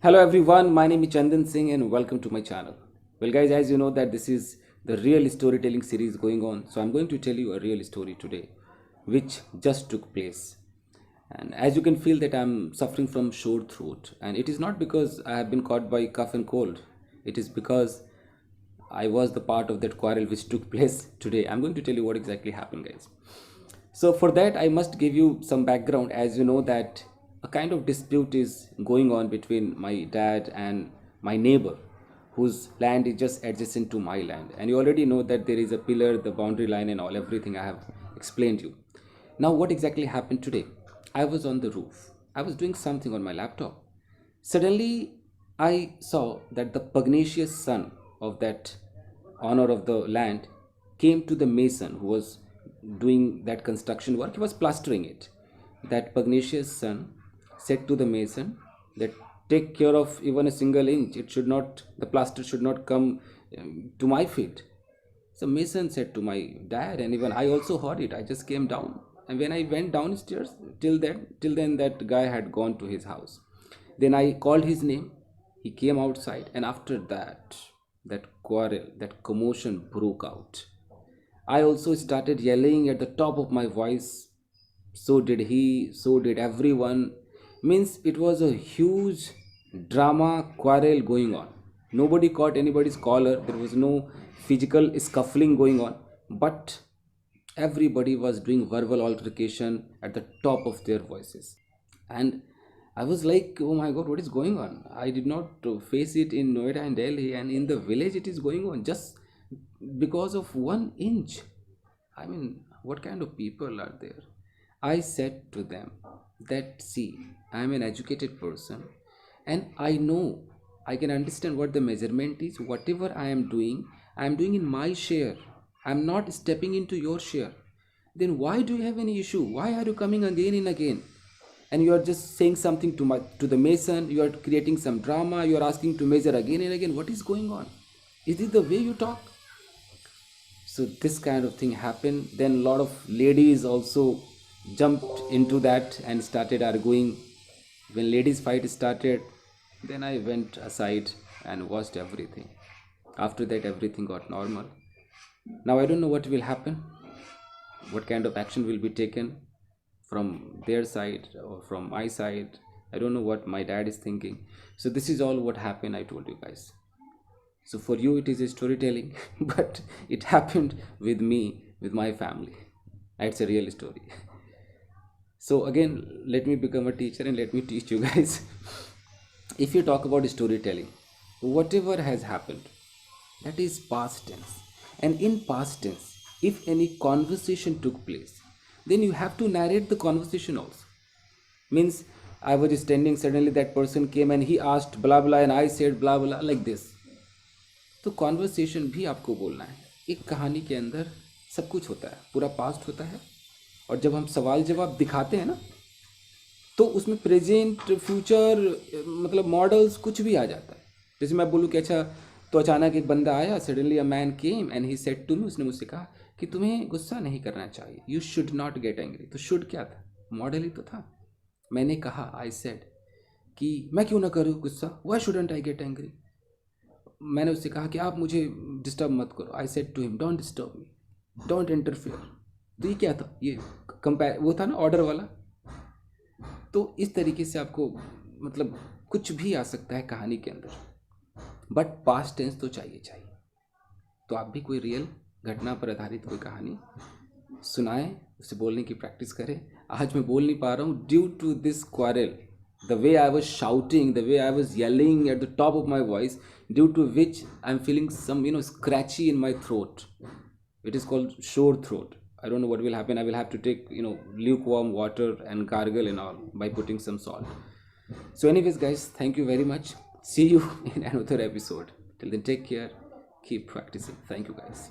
Hello everyone, my name is Chandan Singh and welcome to my channel. Well guys, as you know that this is the real storytelling series going on. So I'm going to tell you a real story today which just took place. And as you can feel that I'm suffering from sore throat, and it is not because I have been caught by cough and cold. It is because I was the part of that quarrel which took place today. I'm going to tell you what exactly happened, guys. So for that, I must give you some background. As you know that a kind of dispute is going on between my dad and my neighbor, whose land is just adjacent to my land. And you already know that there is a pillar, the boundary line, and all everything I have explained you. Now, what exactly happened today? I was on the roof. I was doing something on my laptop. Suddenly, I saw that the pugnacious son of that owner of the land came to the mason who was doing that construction work. He was plastering it. That pugnacious son said to the mason that take care of even a single inch. It should not, the plaster should not come to my feet. So Mason said to my dad, and even I also heard it. I just came down, and when I went downstairs, till then that guy had gone to his house. Then I called his name. He came outside, and after that, that quarrel, that commotion broke out. I also started yelling at the top of my voice. So did he, so did everyone. Means it was a huge drama quarrel going on. Nobody caught anybody's collar, there was no physical scuffling going on, but everybody was doing verbal altercation at the top of their voices. And I was like, oh my god, what is going on? I did not face it in Noida and Delhi, and in the village it is going on just because of 1 inch. I mean, what kind of people are there? I said to them that, see, I am an educated person and I know, I can understand what the measurement is. Whatever I am doing in my share. I am not stepping into your share. Then why do you have any issue? Why are you coming again and again? And you are just saying something to the mason, you are creating some drama, you are asking to measure again and again. What is going on? Is it the way you talk? So this kind of thing happened. Then a lot of ladies also jumped into that and started arguing. When ladies fight started, then I went aside and watched everything. After that, everything got normal. Now I don't know what will happen, what kind of action will be taken from their side or from my side. I don't know what my dad is thinking. So this is all what happened, I told you guys. So for you, it is a storytelling, but it happened with me, with my family. It's a real story. So again, let me become a teacher and let me teach you guys. If you talk about storytelling, whatever has happened, that is past tense. And in past tense, if any conversation took place, then you have to narrate the conversation also. Means I was standing, suddenly that person came and he asked blah blah and I said blah blah like this. तो conversation भी आपको बोलना है. एक कहानी के अंदर सब कुछ होता है, पूरा पास्ट होता है, और जब हम सवाल जवाब दिखाते हैं ना, तो उसमें प्रेजेंट फ्यूचर मतलब मॉडल्स कुछ भी आ जाता है. जैसे मैं बोलूँ कि अच्छा, तो अचानक एक बंदा आया, suddenly a man came and he said to me, उसने मुझसे कहा कि तुम्हें गुस्सा नहीं करना चाहिए, you should not get angry. तो शुड क्या था? मॉडल ही तो था. मैंने कहा, आई सेड कि मैं क्यों ना करूँ गुस्सा, why shouldn't I get angry. मैंने उससे कहा कि आप मुझे डिस्टर्ब मत करो. I said to him, don't disturb me, don't interfere. तो ये क्या था? ये कंपेयर वो था ना, ऑर्डर वाला. तो इस तरीके से आपको मतलब कुछ भी आ सकता है कहानी के अंदर, बट पास्ट टेंस तो चाहिए चाहिए. तो आप भी कोई रियल घटना पर आधारित कोई कहानी सुनाएं, उसे बोलने की प्रैक्टिस करें. आज मैं बोल नहीं पा रहा हूँ due to this quarrel, the way I was shouting, the way I was yelling at the top of my voice, due to which I'm feeling some, scratchy in my throat. It is called sore throat. I don't know what will happen. I will have to take, lukewarm water and gargle and all by putting some salt. So, anyways, guys, thank you very much. See you in another episode. Till then, take care. Keep practicing. Thank you, guys.